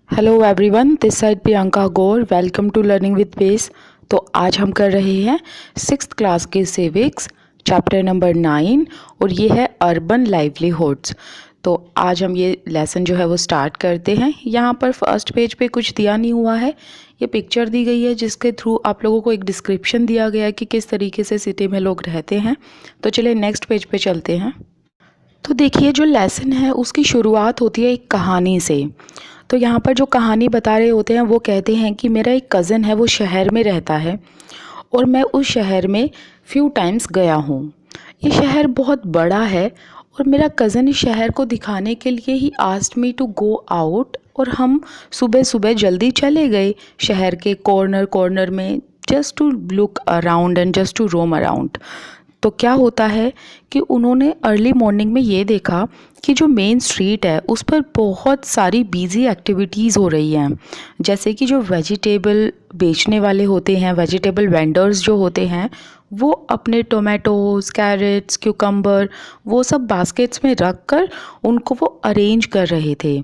Hello everyone, this side Priyanka Gaur. Welcome to learning with pace. तो आज हम कर रहे हैं सिक्स्थ क्लास के सिविक्स चैप्टर नंबर 9 और ये है अर्बन लाइवलीहुड्स। तो आज हम ये लेसन जो है वो स्टार्ट करते हैं। यहाँ पर फर्स्ट पेज पे कुछ दिया नहीं हुआ है, ये पिक्चर दी गई है जिसके थ्रू आप लोगों को एक डिस्क्रिप्शन दिया गया है कि किस तरीके से सिटी में लोग रहते हैं। तो चलिए नेक्स्ट पेज पे चलते हैं। तो देखिए, जो लेसन है उसकी शुरुआत होती है एक कहानी से। तो यहाँ पर जो कहानी बता रहे होते हैं वो कहते हैं कि मेरा एक कज़न है, वो शहर में रहता है और मैं उस शहर में फ्यू टाइम्स गया हूँ। ये शहर बहुत बड़ा है और मेरा कज़न इस शहर को दिखाने के लिए ही asked me to go out, और हम सुबह सुबह जल्दी चले गए शहर के कॉर्नर कॉर्नर में, just to look around and just to roam around. तो क्या होता है कि उन्होंने अर्ली मॉर्निंग में ये देखा कि जो मेन स्ट्रीट है उस पर बहुत सारी बिजी एक्टिविटीज़ हो रही हैं। जैसे कि जो वेजिटेबल बेचने वाले होते हैं, वेजिटेबल वेंडर्स जो होते हैं, वो अपने टोमेटोज़, कैरेट्स, क्यूकम्बर वो सब बास्केट्स में रख कर उनको वो अरेंज कर रहे थे,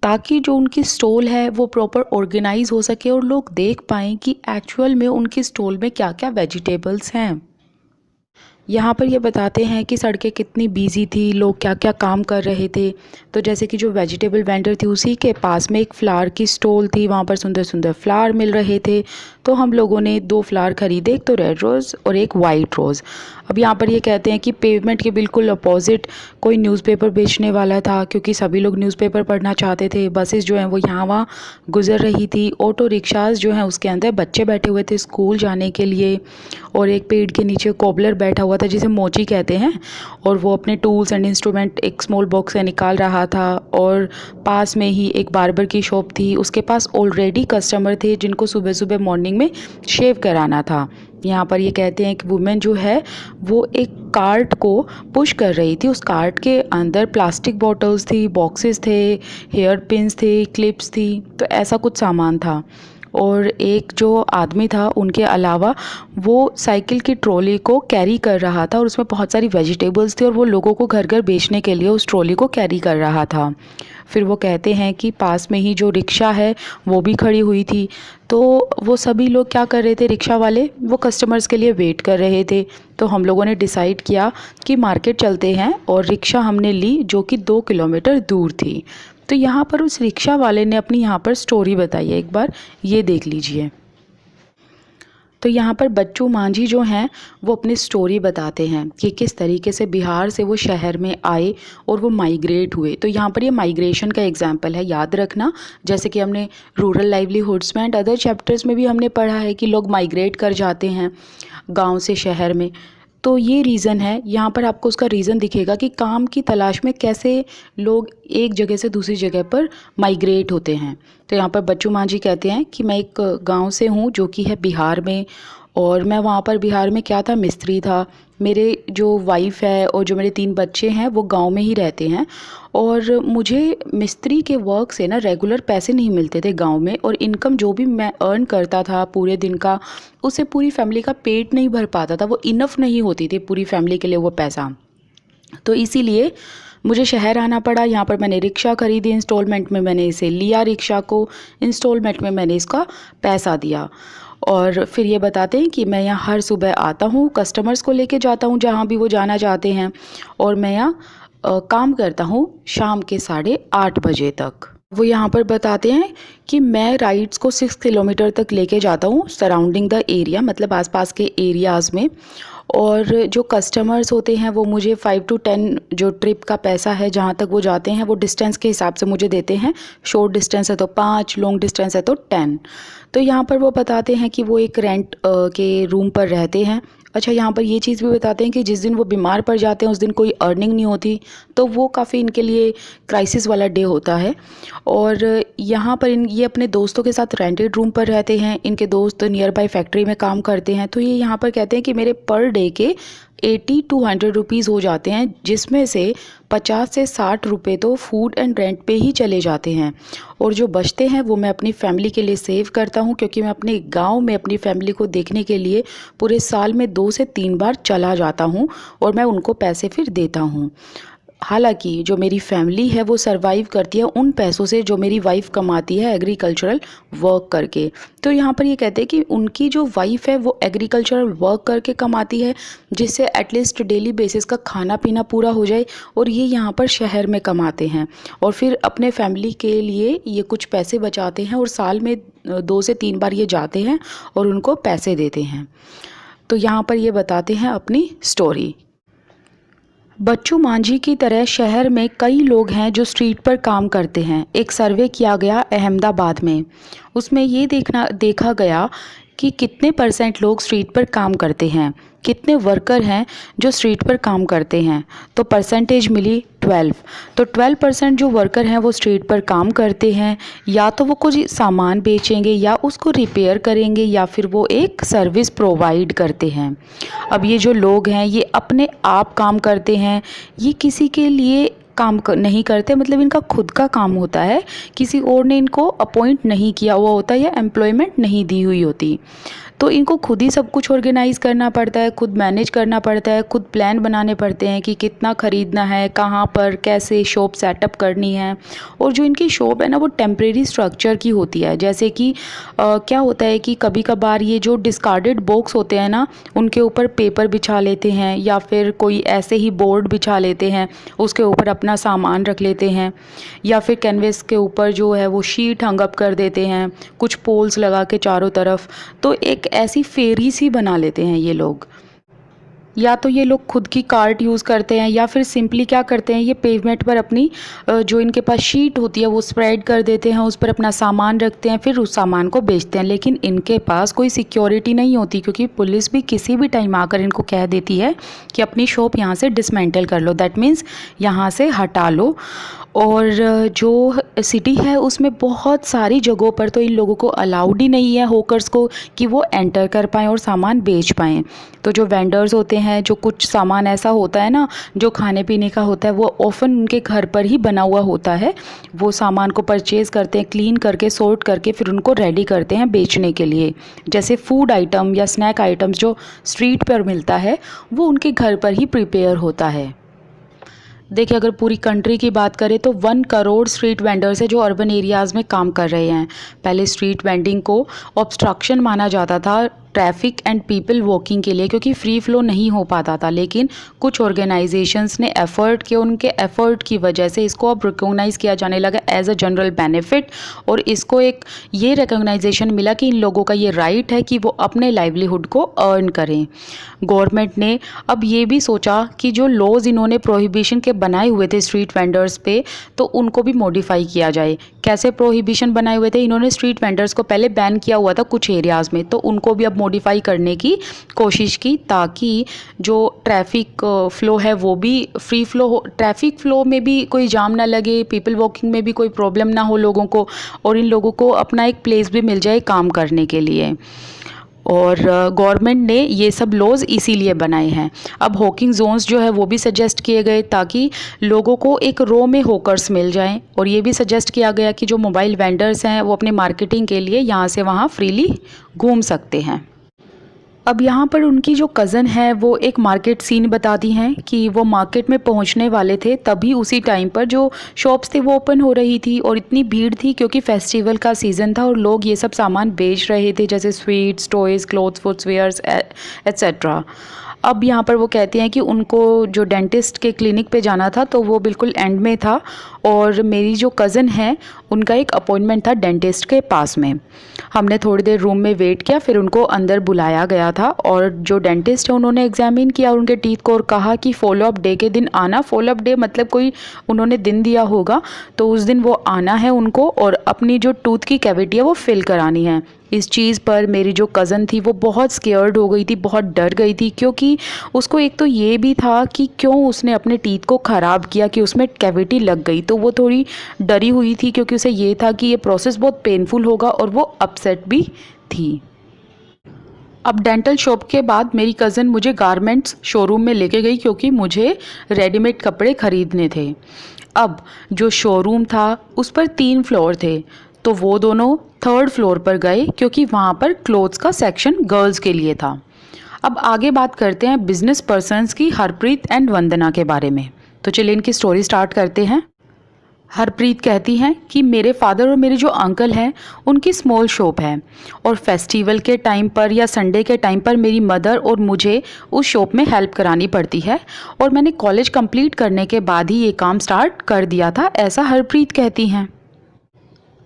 ताकि जो उनकी स्टॉल है वो प्रॉपर ऑर्गेनाइज हो सके और लोग देख पाएँ कि एक्चुअल में उनकी स्टॉल में क्या क्या वेजिटेबल्स हैं। यहाँ पर ये बताते हैं कि सड़कें कितनी बिजी थी, लोग क्या क्या काम कर रहे थे। तो जैसे कि जो वेजिटेबल वेंडर थी उसी के पास में एक फ़्लावर की स्टॉल थी, वहाँ पर सुंदर सुंदर फ्लावर मिल रहे थे। तो हम लोगों ने 2 फ्लावर ख़रीदे, एक तो रेड रोज़ और एक वाइट रोज़। अब यहाँ पर ये कहते हैं कि पेवमेंट के बिल्कुल अपोजिट कोई न्यूज़पेपर बेचने वाला था, क्योंकि सभी लोग न्यूज़पेपर पढ़ना चाहते थे। बसेस जो हैं वो यहाँ वहाँ गुजर रही थी। ऑटो रिक्शाज़ जो हैं उसके अंदर बच्चे बैठे हुए थे स्कूल जाने के लिए, और एक पेड़ के नीचे कोबलर बैठा हुआ था जिसे मोची कहते हैं, और वो अपने टूल्स एंड इंस्ट्रूमेंट एक स्मॉल बॉक्स से निकाल रहा था। और पास में ही एक बार्बर की शॉप थी, उसके पास ऑलरेडी कस्टमर थे जिनको सुबह सुबह मॉर्निंग में शेव कराना था। यहाँ पर ये कहते हैं कि वुमेन जो है वो एक कार्ट को पुश कर रही थी। उस कार्ट के अंदर प्लास्टिक बॉटल्स थी, बॉक्सेस थे, हेयर पिन्स थे, क्लिप्स थी, तो ऐसा कुछ सामान था। और एक जो आदमी था उनके अलावा वो साइकिल की ट्रॉली को कैरी कर रहा था, और उसमें बहुत सारी वेजिटेबल्स थी और वो लोगों को घर घर बेचने के लिए उस ट्रॉली को कैरी कर रहा था। फिर वो कहते हैं कि पास में ही जो रिक्शा है वो भी खड़ी हुई थी। तो वो सभी लोग क्या कर रहे थे, रिक्शा वाले वो कस्टमर्स के लिए वेट कर रहे थे। तो हम लोगों ने डिसाइड किया कि मार्केट चलते हैं, और रिक्शा हमने ली जो कि 2 किलोमीटर दूर थी। तो यहाँ पर उस रिक्शा वाले ने अपनी यहाँ पर स्टोरी बताई है, एक बार ये देख लीजिए। तो यहाँ पर बच्चू मांझी जो हैं वो अपनी स्टोरी बताते हैं कि किस तरीके से बिहार से वो शहर में आए और वो माइग्रेट हुए। तो यहाँ पर ये माइग्रेशन का एग्जाम्पल है, याद रखना। जैसे कि हमने रूरल लाइवलीहुड्स में एंड अदर चैप्टर्स में भी हमने पढ़ा है कि लोग माइग्रेट कर जाते हैं गाँव से शहर में। तो ये रीज़न है, यहाँ पर आपको उसका रीज़न दिखेगा कि काम की तलाश में कैसे लोग एक जगह से दूसरी जगह पर माइग्रेट होते हैं। तो यहाँ पर बच्चू मांझी कहते हैं कि मैं एक गांव से हूँ जो कि है बिहार में, और मैं वहाँ पर बिहार में क्या था, मिस्त्री था। मेरे जो वाइफ़ है और जो मेरे 3 बच्चे हैं वो गांव में ही रहते हैं, और मुझे मिस्त्री के वर्क से ना रेगुलर पैसे नहीं मिलते थे गांव में, और इनकम जो भी मैं अर्न करता था पूरे दिन का, उससे पूरी फैमिली का पेट नहीं भर पाता था, वो इनफ नहीं होती थी पूरी फैमिली के लिए वो पैसा। तो इसीलिए मुझे शहर आना पड़ा। यहाँ पर मैंने रिक्शा खरीदी, इंस्टॉलमेंट में मैंने इसे लिया, रिक्शा को इंस्टॉलमेंट में मैंने इसका पैसा दिया। और फिर ये बताते हैं कि मैं यहाँ हर सुबह आता हूँ, कस्टमर्स को लेके जाता हूँ जहाँ भी वो जाना चाहते हैं, और मैं यहाँ काम करता हूँ शाम के 8:30 बजे तक। वो यहाँ पर बताते हैं कि मैं राइड्स को 6 किलोमीटर तक लेके जाता हूँ सराउंडिंग द एरिया, मतलब आसपास के एरियाज़ में। और जो कस्टमर्स होते हैं वो मुझे 5 to 10 जो ट्रिप का पैसा है जहाँ तक वो जाते हैं वो डिस्टेंस के हिसाब से मुझे देते हैं। शॉर्ट डिस्टेंस है तो 5, लॉन्ग डिस्टेंस है तो 10। तो यहाँ पर वो बताते हैं कि वो एक रेंट के रूम पर रहते हैं। अच्छा, यहाँ पर ये चीज़ भी बताते हैं कि जिस दिन वो बीमार पड़ जाते हैं उस दिन कोई अर्निंग नहीं होती, तो वो काफ़ी इनके लिए क्राइसिस वाला डे होता है। और यहाँ पर ये अपने दोस्तों के साथ रेंटेड रूम पर रहते हैं। इनके दोस्त नियर बाय फैक्ट्री में काम करते हैं। तो ये यहाँ पर कहते हैं कि मेरे पर डे के 80 to 100 रुपीज़ हो जाते हैं, जिसमें से 50 से 60 रुपये तो फूड एंड रेंट पे ही चले जाते हैं, और जो बचते हैं वो मैं अपनी फैमिली के लिए सेव करता हूँ, क्योंकि मैं अपने गांव में अपनी फैमिली को देखने के लिए पूरे साल में 2 से 3 बार चला जाता हूँ, और मैं उनको पैसे फिर देता हूँ। हालांकि जो मेरी फैमिली है वो सरवाइव करती है उन पैसों से जो मेरी वाइफ कमाती है एग्रीकल्चरल वर्क करके। तो यहाँ पर ये कहते हैं कि उनकी जो वाइफ है वो एग्रीकल्चरल वर्क करके कमाती है, जिससे एटलीस्ट डेली बेसिस का खाना पीना पूरा हो जाए, और ये यहाँ पर शहर में कमाते हैं और फिर अपने फैमिली के लिए ये कुछ पैसे बचाते हैं और साल में 2 से 3 बार ये जाते हैं और उनको पैसे देते हैं। तो यहाँ पर ये बताते हैं अपनी स्टोरी। बच्चू मांझी की तरह शहर में कई लोग हैं जो स्ट्रीट पर काम करते हैं। एक सर्वे किया गया अहमदाबाद में, उसमें ये देखा गया कि कितने % लोग स्ट्रीट पर काम करते हैं, कितने वर्कर हैं जो स्ट्रीट पर काम करते हैं। तो परसेंटेज मिली 12। तो 12% जो वर्कर हैं वो स्ट्रीट पर काम करते हैं, या तो वो कुछ सामान बेचेंगे या उसको रिपेयर करेंगे या फिर वो एक सर्विस प्रोवाइड करते हैं। अब ये जो लोग हैं ये अपने आप काम करते हैं, ये किसी के लिए काम नहीं करते, मतलब इनका खुद का काम होता है, किसी और ने इनको अपॉइंट नहीं किया हुआ होता या एम्प्लॉयमेंट नहीं दी हुई होती। तो इनको खुद ही सब कुछ ऑर्गेनाइज़ करना पड़ता है, खुद मैनेज करना पड़ता है, खुद प्लान बनाने पड़ते हैं कि कितना ख़रीदना है, कहाँ पर कैसे शॉप सेटअप करनी है। और जो इनकी शॉप है ना वो टेम्परेरी स्ट्रक्चर की होती है, जैसे कि क्या होता है कि कभी कभार ये जो डिस्कार्डेड बॉक्स होते हैं ना उनके ऊपर पेपर बिछा लेते हैं या फिर कोई ऐसे ही बोर्ड बिछा लेते हैं, उसके ऊपर अपना सामान रख लेते हैं, या फिर कैनवस के ऊपर जो है वो शीट हंग अप कर देते हैं, कुछ पोल्स लगा के चारों तरफ। तो एक ऐसी फेरी सी बना लेते हैं ये लोग। या तो ये लोग खुद की कार्ट यूज़ करते हैं या फिर सिंपली क्या करते हैं, ये पेवमेंट पर अपनी जो इनके पास शीट होती है वो स्प्रेड कर देते हैं, उस पर अपना सामान रखते हैं, फिर उस सामान को बेचते हैं। लेकिन इनके पास कोई सिक्योरिटी नहीं होती, क्योंकि पुलिस भी किसी भी टाइम आकर इनको कह देती है कि अपनी शॉप यहाँ से डिसमेंटल कर लो, दैट मीन्स यहाँ से हटा लो। और जो सिटी है उसमें बहुत सारी जगहों पर तो इन लोगों को अलाउड ही नहीं है, होकर्स को, कि वो एंटर कर पाएँ और सामान बेच पाएँ। तो जो वेंडर्स होते हैं, जो कुछ सामान ऐसा होता है ना जो खाने पीने का होता है, वो ऑफन उनके घर पर ही बना हुआ होता है, वो सामान को परचेज़ करते हैं, क्लीन करके सॉर्ट करके फिर उनको रेडी करते हैं बेचने के लिए। जैसे फूड आइटम या स्नैक आइटम्स जो स्ट्रीट पर मिलता है वो उनके घर पर ही प्रिपेयर होता है। देखिए, अगर पूरी कंट्री की बात करें तो 1 करोड़ स्ट्रीट वेंडर्स है जो अर्बन एरियाज़ में काम कर रहे हैं। पहले स्ट्रीट वेंडिंग को ऑब्स्ट्रक्शन माना जाता था ट्रैफिक एंड पीपल वॉकिंग के लिए, क्योंकि फ्री फ्लो नहीं हो पाता था। लेकिन कुछ ऑर्गेनाइजेशंस ने एफ़र्ट किए, उनके एफ़र्ट की वजह से इसको अब रिकॉग्नाइज़ किया जाने लगा एज अ जनरल बेनिफिट, और इसको एक ये रिकॉग्नाइजेशन मिला कि इन लोगों का ये राइट है कि वो अपने लाइवलीहुड को अर्न करें। गवर्नमेंट ने अब ये भी सोचा कि जो लॉज इन्होंने प्रोहिबिशन के बनाए हुए थे स्ट्रीट वेंडर्स पे, तो उनको भी मॉडिफाई किया जाए। कैसे प्रोहिबिशन बनाए हुए थे, इन्होंने स्ट्रीट वेंडर्स को पहले बैन किया हुआ था कुछ एरियाज़ में, तो उनको भी अब मॉडिफाई करने की कोशिश की, ताकि जो ट्रैफिक फ़्लो है वो भी फ्री फ्लो हो, ट्रैफिक फ़्लो में भी कोई जाम ना लगे, पीपल वॉकिंग में भी कोई प्रॉब्लम ना हो लोगों को, और इन लोगों को अपना एक प्लेस भी मिल जाए काम करने के लिए। और गवर्नमेंट ने ये सब लॉज इसीलिए बनाए हैं। अब हॉकिंग जोन्स जो है वो भी सजेस्ट किए गए ताकि लोगों को एक रो में हॉकर्स मिल जाएं, और ये भी सजेस्ट किया गया कि जो मोबाइल वेंडर्स हैं वो अपनी मार्केटिंग के लिए यहाँ से वहाँ फ्रीली घूम सकते हैं। अब यहाँ पर उनकी जो कज़न है वो एक मार्केट सीन बताती हैं कि वो मार्केट में पहुँचने वाले थे, तभी उसी टाइम पर जो शॉप्स थे वो ओपन हो रही थी और इतनी भीड़ थी क्योंकि फेस्टिवल का सीज़न था और लोग ये सब सामान बेच रहे थे, जैसे sweets, toys, clothes, footwears etcetera. अब यहाँ पर वो कहते हैं कि उनको जो डेंटिस्ट के क्लिनिक पे जाना था तो वो बिल्कुल एंड में था, और मेरी जो कज़न है उनका एक अपॉइंटमेंट था डेंटिस्ट के पास में। हमने थोड़ी देर रूम में वेट किया, फिर उनको अंदर बुलाया गया था, और जो डेंटिस्ट है उन्होंने एग्जामिन किया उनके टीथ को और कहा कि फॉलोअप डे के दिन आना। फॉलोअप डे मतलब कोई उन्होंने दिन दिया होगा, तो उस दिन वो आना है उनको और अपनी जो टूथ की कैविटी है वो फिल करानी है। इस चीज़ पर मेरी जो कज़न थी वो बहुत स्केयर्ड हो गई थी, बहुत डर गई थी, क्योंकि उसको एक तो ये भी था कि क्यों उसने अपने टीथ को ख़राब किया कि उसमें कैविटी लग गई, तो वो थोड़ी डरी हुई थी क्योंकि उसे ये था कि ये प्रोसेस बहुत पेनफुल होगा, और वो अपसेट भी थी। अब डेंटल शॉप के बाद मेरी कज़न मुझे गारमेंट्स शोरूम में लेके गई क्योंकि मुझे रेडीमेड कपड़े ख़रीदने थे। अब जो शोरूम था उस पर 3 फ्लोर थे, तो वो दोनों 3rd फ्लोर पर गए क्योंकि वहाँ पर क्लोथ्स का सेक्शन गर्ल्स के लिए था। अब आगे बात करते हैं बिजनेस पर्सन्स की, हरप्रीत एंड वंदना के बारे में। तो चलिए इनकी स्टोरी स्टार्ट करते हैं। हरप्रीत कहती हैं कि मेरे फादर और मेरे जो अंकल हैं उनकी स्मॉल शॉप है और फेस्टिवल के टाइम पर या संडे के टाइम पर मेरी मदर और मुझे उस शॉप में हेल्प करानी पड़ती है और मैंने कॉलेज कंप्लीट करने के बाद ही ये काम स्टार्ट कर दिया था, ऐसा हरप्रीत कहती हैं।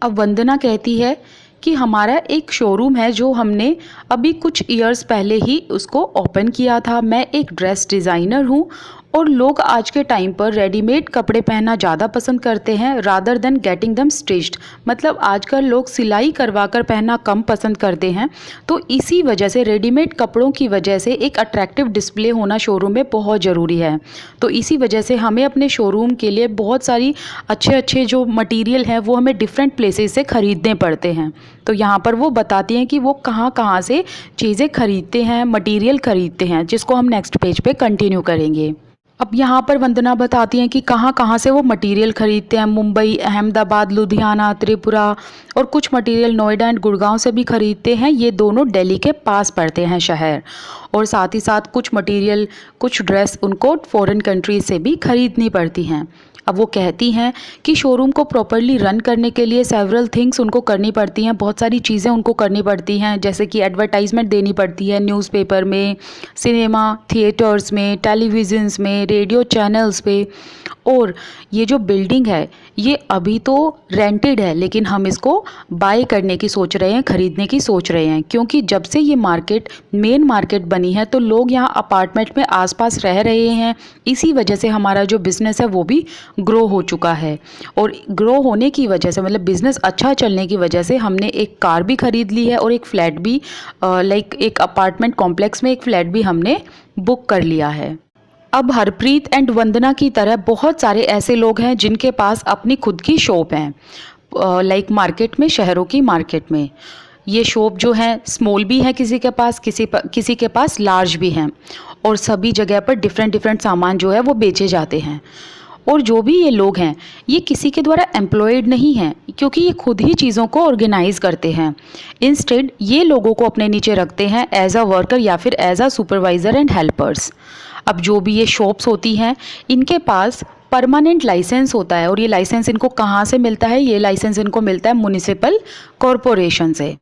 अब वंदना कहती है कि हमारा एक शोरूम है जो हमने अभी कुछ ईयर्स पहले ही उसको ओपन किया था। मैं एक ड्रेस डिज़ाइनर हूँ और लोग आज के टाइम पर रेडीमेड कपड़े पहनना ज़्यादा पसंद करते हैं rather than getting them stitched. मतलब आजकल लोग सिलाई करवा कर पहनना कम पसंद करते हैं। तो इसी वजह से रेडीमेड कपड़ों की वजह से एक अट्रैक्टिव डिस्प्ले होना शोरूम में बहुत ज़रूरी है। तो इसी वजह से हमें अपने शोरूम के लिए बहुत सारी अच्छे जो मटीरियल हैं वो हमें डिफरेंट प्लेसेस से ख़रीदने पड़ते हैं। तो यहाँ पर वो बताती हैं कि वो कहाँ से चीज़ें खरीदते हैं, मटीरियल खरीदते हैं, जिसको हम नेक्स्ट पेज पे कंटिन्यू करेंगे। अब यहाँ पर वंदना बताती हैं कि कहाँ से वो मटेरियल ख़रीदते हैं। मुंबई, अहमदाबाद, लुधियाना, त्रिपुरा और कुछ मटेरियल नोएडा एंड गुड़गांव से भी ख़रीदते हैं। ये दोनों दिल्ली के पास पड़ते हैं शहर। और साथ ही साथ कुछ मटेरियल, कुछ ड्रेस उनको फॉरेन कंट्रीज से भी ख़रीदनी पड़ती हैं। अब वो कहती हैं कि शोरूम को प्रॉपरली रन करने के लिए सेवरल थिंग्स उनको करनी पड़ती हैं, बहुत सारी चीज़ें उनको करनी पड़ती हैं, जैसे कि एडवर्टाइजमेंट देनी पड़ती है न्यूज़पेपर में, सिनेमा थिएटर्स में, टेलीविज़न्स में, रेडियो चैनल्स पे। और ये जो बिल्डिंग है ये अभी तो रेंटेड है, लेकिन हम इसको बाय करने की सोच रहे हैं, ख़रीदने की सोच रहे हैं, क्योंकि जब से ये मार्केट मेन मार्केट बनी है तो लोग यहाँ अपार्टमेंट में आसपास रह रहे हैं। इसी वजह से हमारा जो बिज़नेस है वो भी ग्रो हो चुका है। और ग्रो होने की वजह से, मतलब बिज़नेस अच्छा चलने की वजह से, हमने एक कार भी ख़रीद ली है और एक फ़्लैट भी एक अपार्टमेंट कॉम्प्लेक्स में एक फ़्लैट भी हमने बुक कर लिया है। अब हरप्रीत एंड वंदना की तरह बहुत सारे ऐसे लोग हैं जिनके पास अपनी खुद की शॉप है, मार्केट में, शहरों की मार्केट में। ये शॉप जो है स्मॉल भी है किसी के पास, किसी के पास लार्ज भी हैं और सभी जगह पर डिफरेंट सामान जो है वो बेचे जाते हैं। और जो भी ये लोग हैं ये किसी के द्वारा एम्प्लॉयड नहीं हैं, क्योंकि ये खुद ही चीज़ों को ऑर्गेनाइज करते हैं। इंस्टेड ये लोगों को अपने नीचे रखते हैं एज अ वर्कर या फिर as a supervisor and helpers. अब जो भी ये शॉप्स होती हैं इनके पास परमानेंट लाइसेंस होता है और ये लाइसेंस इनको कहाँ से मिलता है? ये लाइसेंस इनको मिलता है म्युनिसिपल कॉरपोरेशन से।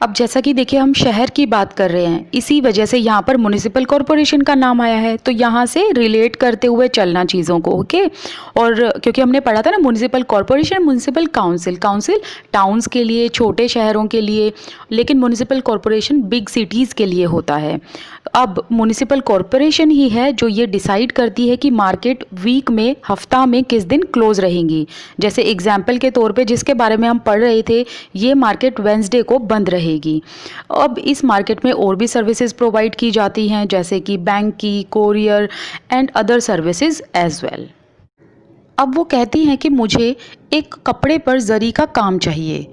अब जैसा कि देखिए हम शहर की बात कर रहे हैं, इसी वजह से यहाँ पर म्युनिसिपल कॉरपोरेशन का नाम आया है। तो यहाँ से रिलेट करते हुए चलना चीज़ों को, ओके। और क्योंकि हमने पढ़ा था ना municipal corporation, municipal council towns के लिए, छोटे शहरों के लिए, लेकिन म्युनिसिपल कॉरपोरेशन बिग सिटीज़ के लिए होता है। अब म्युनिसिपल कॉरपोरेशन ही है जो ये डिसाइड करती है कि मार्केट वीक में, हफ्ता में किस दिन क्लोज रहेंगी। जैसे एग्जाम्पल के तौर पे जिसके बारे में हम पढ़ रहे थे, ये मार्केट वेंसडे को बंद रहेगी। अब इस मार्केट में और भी सर्विसेज प्रोवाइड की जाती हैं, जैसे कि बैंक की, courier and other services as well. अब वो कहती हैं कि मुझे एक कपड़े पर जरी का काम चाहिए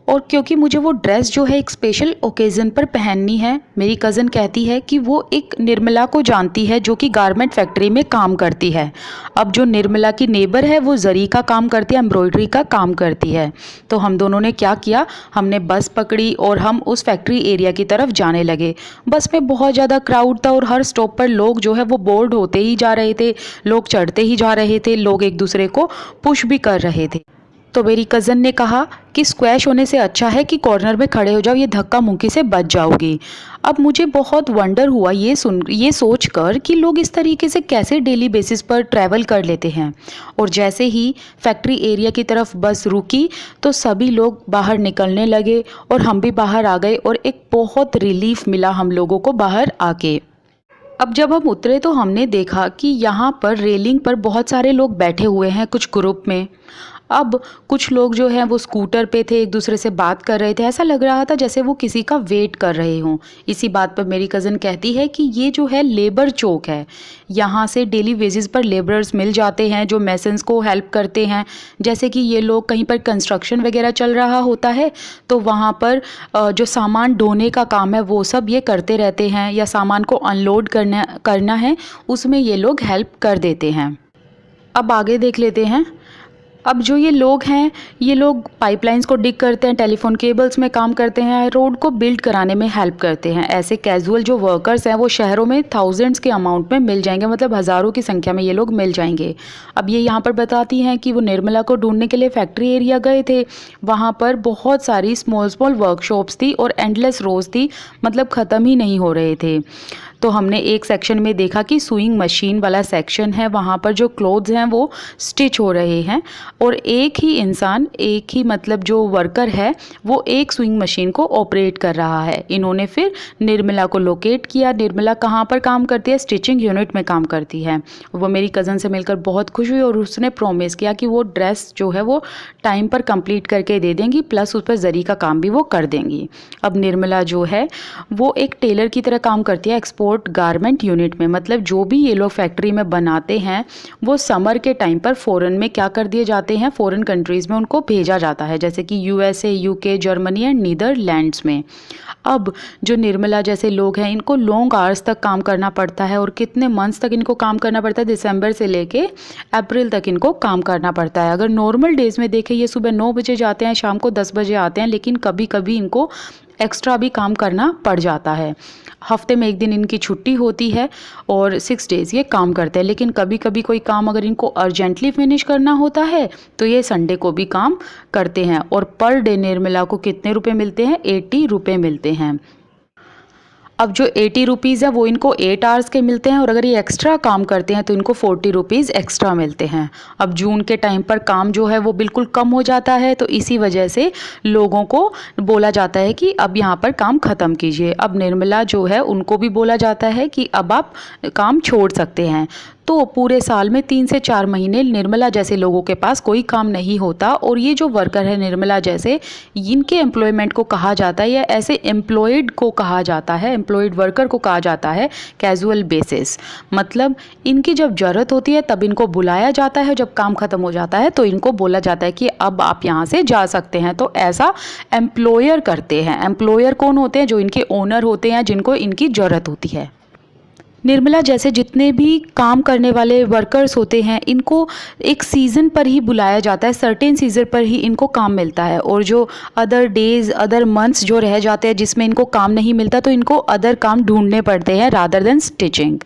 और क्योंकि मुझे वो ड्रेस जो है एक स्पेशल ओकेज़न पर पहननी है। मेरी कज़न कहती है कि वो एक निर्मला को जानती है जो कि गारमेंट फैक्ट्री में काम करती है। अब जो निर्मला की नेबर है वो जरी का काम करती है, एम्ब्रॉयडरी का काम करती है। तो हम दोनों ने क्या किया, हमने बस पकड़ी और हम उस फैक्ट्री एरिया की तरफ जाने लगे। बस में बहुत ज़्यादा क्राउड था और हर स्टॉप पर लोग जो है वो बोर्ड होते ही जा रहे थे, लोग चढ़ते ही जा रहे थे, लोग एक दूसरे को पुश भी कर रहे थे। तो मेरी कज़न ने कहा कि स्क्वैश होने से अच्छा है कि कॉर्नर में खड़े हो जाओ, ये धक्का मुक्की से बच जाओगी। अब मुझे बहुत वंडर हुआ ये सोच कर कि लोग इस तरीके से कैसे डेली बेसिस पर ट्रैवल कर लेते हैं। और जैसे ही फैक्ट्री एरिया की तरफ बस रुकी तो सभी लोग बाहर निकलने लगे और हम भी बाहर आ गए और एक बहुत रिलीफ मिला हम लोगों को बाहर आके। अब जब हम उतरे तो हमने देखा कि यहाँ पर रेलिंग पर बहुत सारे लोग बैठे हुए हैं कुछ ग्रुप में। अब कुछ लोग जो हैं वो स्कूटर पे थे, एक दूसरे से बात कर रहे थे, ऐसा लग रहा था जैसे वो किसी का वेट कर रहे हों। इसी बात पर मेरी कज़न कहती है कि ये जो है लेबर चौक है, यहाँ से डेली वेजेस पर लेबरर्स मिल जाते हैं जो मैसन्स को हेल्प करते हैं। जैसे कि ये लोग कहीं पर कंस्ट्रक्शन वगैरह चल रहा होता है तो वहाँ पर जो सामान ढोने का काम है वो सब ये करते रहते हैं, या सामान को अनलोड करना है उसमें ये लोग हेल्प कर देते हैं। अब आगे देख लेते हैं। अब जो ये लोग हैं, ये लोग पाइपलाइंस को डिग करते हैं, टेलीफोन केबल्स में काम करते हैं, रोड को बिल्ड कराने में हेल्प करते हैं। ऐसे कैजुअल जो वर्कर्स हैं वो शहरों में थाउजेंड्स के अमाउंट में मिल जाएंगे, मतलब हज़ारों की संख्या में ये लोग मिल जाएंगे। अब ये यहाँ पर बताती हैं कि वो निर्मला को ढूंढने के लिए फैक्ट्री एरिया गए थे। वहाँ पर बहुत सारी स्मॉल स्मॉल वर्कशॉप्स थी और एंडलेस रोज थी, मतलब ख़त्म ही नहीं हो रहे थे। तो हमने एक सेक्शन में देखा कि सुइंग मशीन वाला सेक्शन है, वहाँ पर जो क्लोथ्स हैं वो स्टिच हो रहे हैं और एक ही इंसान, एक ही मतलब जो वर्कर है वो एक सुइंग मशीन को ऑपरेट कर रहा है। इन्होंने फिर निर्मला को लोकेट किया। निर्मला कहाँ पर काम करती है? स्टिचिंग यूनिट में काम करती है। वो मेरी कज़न से मिलकर बहुत खुश हुई और उसने प्रॉमिस किया कि वो ड्रेस जो है वो टाइम पर कंप्लीट करके दे देंगी, प्लस उस पर जरी का काम भी वो कर देंगी। अब निर्मला जो है वो एक टेलर की तरह काम करती है एक्सपोर्ट गारमेंट यूनिट में। मतलब जो भी ये लोग फैक्ट्री में बनाते हैं वो समर के टाइम पर फॉरेन में क्या कर दिए जाते हैं, फॉरेन कंट्रीज़ में उनको भेजा जाता है, जैसे कि USA, UK, Germany and Netherlands में। अब जो निर्मला जैसे लोग हैं इनको लॉन्ग आवर्स तक काम करना पड़ता है। और कितने मंथ्स तक इनको काम करना पड़ता है? दिसंबर से लेके अप्रैल तक इनको काम करना पड़ता है। अगर नॉर्मल डेज़ में देखें, ये सुबह 9 बजे जाते हैं, शाम को 10 बजे आते हैं, लेकिन कभी कभी इनको एक्स्ट्रा भी काम करना पड़ जाता है। हफ्ते में एक दिन इनकी छुट्टी होती है और 6 डेज़ ये काम करते हैं। लेकिन कभी कभी कोई काम अगर इनको अर्जेंटली फिनिश करना होता है तो ये संडे को भी काम करते हैं। और पर डे निर्मला को कितने रुपए मिलते हैं? 80 रुपये मिलते हैं। अब जो 80 रुपीज़ है वो इनको 8 आवर्स के मिलते हैं और अगर ये एक्स्ट्रा काम करते हैं तो इनको 40 रुपीज़ एक्स्ट्रा मिलते हैं। अब जून के टाइम पर काम जो है वो बिल्कुल कम हो जाता है, तो इसी वजह से लोगों को बोला जाता है कि अब यहाँ पर काम ख़त्म कीजिए। अब निर्मला जो है उनको भी बोला जाता है कि अब आप काम छोड़ सकते हैं। तो पूरे साल में 3 से 4 महीने निर्मला जैसे लोगों के पास कोई काम नहीं होता। और ये जो वर्कर है निर्मला जैसे, इनके एम्प्लॉयमेंट को कहा जाता है या ऐसे एम्प्लॉयड को कहा जाता है, एम्प्लॉयड वर्कर को कहा जाता है कैजुअल बेसिस। मतलब इनकी जब ज़रूरत होती है तब इनको बुलाया जाता है, जब काम ख़त्म हो जाता है तो इनको बोला जाता है कि अब आप यहाँ से जा सकते हैं। तो ऐसा एम्प्लॉयर करते हैं। एम्प्लॉयर कौन होते हैं? जो इनके ओनर होते हैं, जिनको इनकी ज़रूरत होती है। निर्मला जैसे जितने भी काम करने वाले वर्कर्स होते हैं इनको एक सीज़न पर ही बुलाया जाता है, सर्टेन सीज़न पर ही इनको काम मिलता है। और जो अदर डेज़, अदर मंथ्स जो रह जाते हैं जिसमें इनको काम नहीं मिलता तो इनको अदर काम ढूंढने पड़ते हैं रादर देन स्टिचिंग।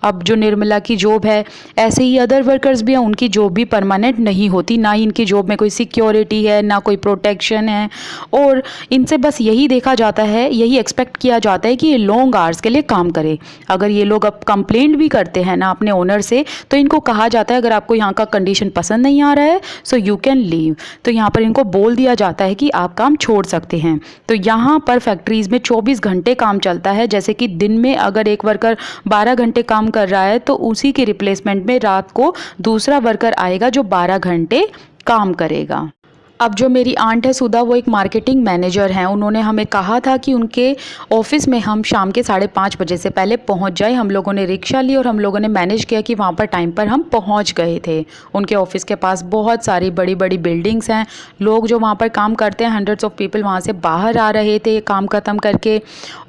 अब जो निर्मला की जॉब है, ऐसे ही अदर वर्कर्स भी हैं, उनकी जॉब भी परमानेंट नहीं होती। ना ही इनकी जॉब में कोई सिक्योरिटी है, ना कोई प्रोटेक्शन है। और इनसे बस यही देखा जाता है, यही एक्सपेक्ट किया जाता है कि ये लॉन्ग आवर्स के लिए काम करे। अगर ये लोग अब कंप्लेंट भी करते हैं ना अपने ओनर से, तो इनको कहा जाता है अगर आपको यहाँ का कंडीशन पसंद नहीं आ रहा है सो यू कैन लीव। तो यहाँ पर इनको बोल दिया जाता है कि आप काम छोड़ सकते हैं। तो यहाँ पर फैक्ट्रीज़ में 24 घंटे काम चलता है। जैसे कि दिन में अगर एक वर्कर 12 घंटे काम कर रहा है तो उसी के रिप्लेसमेंट में रात को दूसरा वर्कर आएगा जो 12 घंटे काम करेगा। अब जो मेरी आंट है सुधा, वो एक मार्केटिंग मैनेजर हैं। उन्होंने हमें कहा था कि उनके ऑफिस में हम शाम के 5:30 बजे से पहले पहुंच जाए। हम लोगों ने रिक्शा ली और हम लोगों ने मैनेज किया कि वहां पर टाइम पर हम पहुंच गए थे। उनके ऑफिस के पास बहुत सारी बड़ी बड़ी बिल्डिंग्स हैं। लोग जो वहां पर काम करते हैं, हंड्रेड्स ऑफ पीपल वहां से बाहर आ रहे थे काम ख़त्म करके।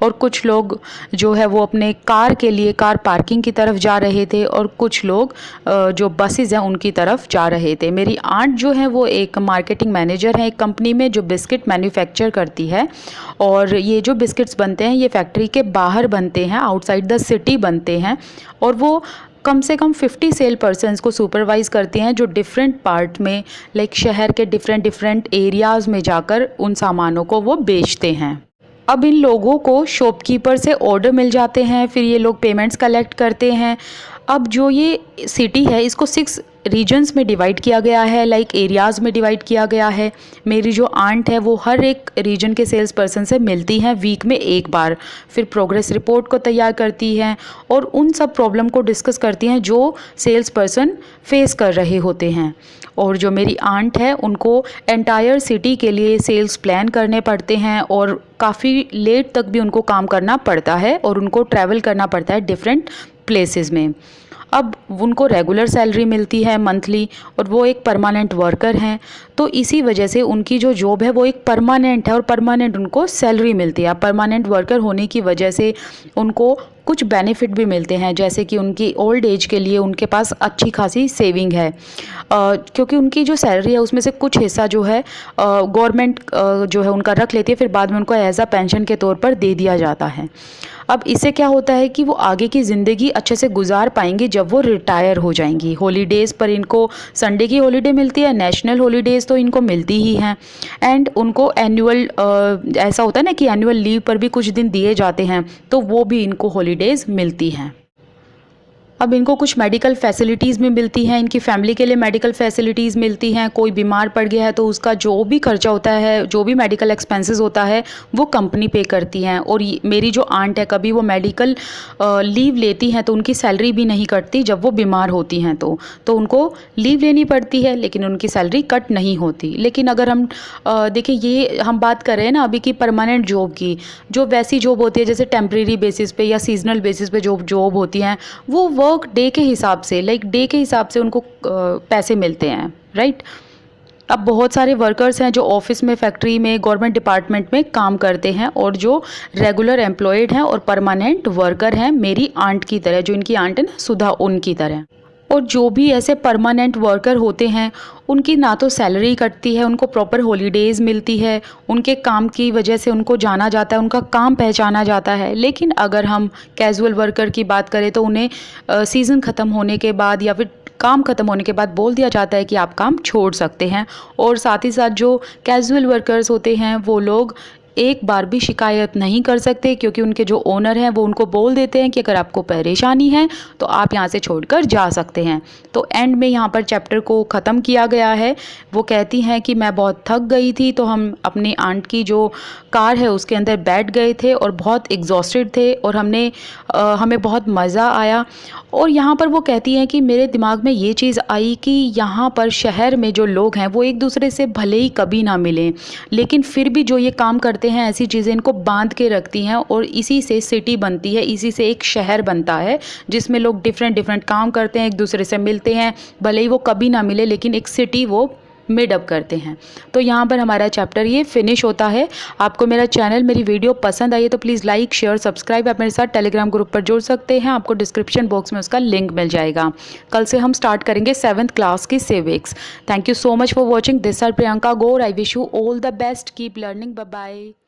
और कुछ लोग जो है वो अपने कार के लिए कार पार्किंग की तरफ जा रहे थे और कुछ लोग जो बसेज हैं उनकी तरफ जा रहे थे। मेरी आंट जो है वो एक मार्केटिंग मैनेजर है एक कंपनी में जो बिस्किट मैन्युफैक्चर करती है। और ये जो बिस्किट्स बनते हैं ये फैक्ट्री के बाहर बनते हैं, आउटसाइड द सिटी बनते हैं। और वो कम से कम 50 सेल पर्सन्स को सुपरवाइज़ करते हैं जो डिफरेंट पार्ट में, लाइक शहर के डिफरेंट एरियाज़ में जाकर उन सामानों को वो बेचते हैं। अब इन लोगों को शॉपकीपर से ऑर्डर मिल जाते हैं, फिर ये लोग पेमेंट्स कलेक्ट करते हैं। अब जो ये सिटी है इसको 6 रीजन्स में डिवाइड किया गया है, लाइक एरियाज़ में डिवाइड किया गया है। मेरी जो आंट है वो हर एक रीजन के सेल्स पर्सन से मिलती हैं वीक में एक बार, फिर प्रोग्रेस रिपोर्ट को तैयार करती हैं और उन सब प्रॉब्लम को डिस्कस करती हैं जो सेल्स पर्सन फेस कर रहे होते हैं। और जो मेरी आंट है उनको एंटायर सिटी के लिए सेल्स प्लान करने पड़ते हैं और काफ़ी लेट तक भी उनको काम करना पड़ता है और उनको ट्रैवल करना पड़ता है डिफरेंट प्लेसेस में। अब उनको रेगुलर सैलरी मिलती है मंथली और वो एक परमानेंट वर्कर हैं, तो इसी वजह से उनकी जो जॉब है वो एक परमानेंट है और परमानेंट उनको सैलरी मिलती है। परमानेंट वर्कर होने की वजह से उनको कुछ बेनिफिट भी मिलते हैं, जैसे कि उनकी ओल्ड एज के लिए उनके पास अच्छी खासी सेविंग है, क्योंकि उनकी जो सैलरी है उसमें से कुछ हिस्सा जो है गवर्नमेंट जो है उनका रख लेती है, फिर बाद में उनको एज अ पेंशन के तौर पर दे दिया जाता है। अब इससे क्या होता है कि वो आगे की ज़िंदगी अच्छे से गुजार पाएंगी जब वो रिटायर हो जाएंगी। हॉलीडेज़ पर इनको संडे की हॉलीडे मिलती है, नेशनल हॉलीडेज़ तो इनको मिलती ही हैं, एंड उनको एनुअल ऐसा होता है ना कि एनुअल लीव पर भी कुछ दिन दिए जाते हैं, तो वो भी इनको हॉलीडेज़ मिलती हैं। अब इनको कुछ मेडिकल फैसिलिटीज़ भी मिलती हैं, इनकी फैमिली के लिए मेडिकल फैसिलिटीज़ मिलती हैं। कोई बीमार पड़ गया है तो उसका जो भी खर्चा होता है, जो भी मेडिकल एक्सपेंसेस होता है, वो कंपनी पे करती हैं। और मेरी जो आंट है, कभी वो मेडिकल लीव लेती हैं तो उनकी सैलरी भी नहीं कटती। जब वो बीमार होती हैं तो उनको लीव लेनी पड़ती है, लेकिन उनकी सैलरी कट नहीं होती। लेकिन अगर हम देखिए, ये हम बात कर रहे हैं ना अभी की परमानेंट जॉब की, जो वैसी जॉब होती है जैसे टेम्प्रेरी बेसिस पे या सीजनल बेसिस पे जो जॉब होती हैं, वो वर्क डे के हिसाब से, लाइक डे के हिसाब से उनको पैसे मिलते हैं, राइट। अब बहुत सारे वर्कर्स हैं जो ऑफिस में, फैक्ट्री में, गवर्नमेंट डिपार्टमेंट में काम करते हैं, और जो रेगुलर एम्प्लॉयड हैं और परमानेंट वर्कर हैं, मेरी आंट की तरह, जो इनकी आंट है ना सुधा, उनकी तरह। और जो भी ऐसे परमानेंट वर्कर होते हैं, उनकी ना तो सैलरी कटती है, उनको प्रॉपर हॉलीडेज़ मिलती है, उनके काम की वजह से उनको जाना जाता है, उनका काम पहचाना जाता है। लेकिन अगर हम कैजुअल वर्कर की बात करें तो उन्हें सीज़न ख़त्म होने के बाद या फिर काम ख़त्म होने के बाद बोल दिया जाता है कि आप काम छोड़ सकते हैं। और साथ ही साथ जो कैजुअल वर्कर्स होते हैं वो लोग एक बार भी शिकायत नहीं कर सकते, क्योंकि उनके जो ओनर हैं वो उनको बोल देते हैं कि अगर आपको परेशानी है तो आप यहाँ से छोड़कर जा सकते हैं। तो एंड में यहाँ पर चैप्टर को ख़त्म किया गया है। वो कहती हैं कि मैं बहुत थक गई थी, तो हम अपनी आंट की जो कार है उसके अंदर बैठ गए थे और बहुत एग्जॉस्टेड थे, और हमें बहुत मज़ा आया। और यहाँ पर वो कहती हैं कि मेरे दिमाग में ये चीज़ आई कि यहाँ पर शहर में जो लोग हैं वो एक दूसरे से भले ही कभी ना मिलें, लेकिन फिर भी जो ये काम करते हैं, ऐसी चीज़ें इनको बांध के रखती हैं, और इसी से सिटी बनती है, इसी से एक शहर बनता है जिसमें लोग डिफरेंट काम करते हैं, एक दूसरे से मिलते हैं, भले ही वो कभी ना मिले, लेकिन एक सिटी वो मेडअप करते हैं। तो यहाँ पर हमारा चैप्टर ये फिनिश होता है। आपको मेरा चैनल, मेरी वीडियो पसंद आई है तो प्लीज़ लाइक, शेयर, सब्सक्राइब। आप मेरे साथ टेलीग्राम ग्रुप पर जुड़ सकते हैं, आपको डिस्क्रिप्शन बॉक्स में उसका लिंक मिल जाएगा। कल से हम स्टार्ट करेंगे 7th क्लास की civics. Thank you so much for watching. This are Priyanka Gaur. I wish you all the best. Keep learning. Bye bye.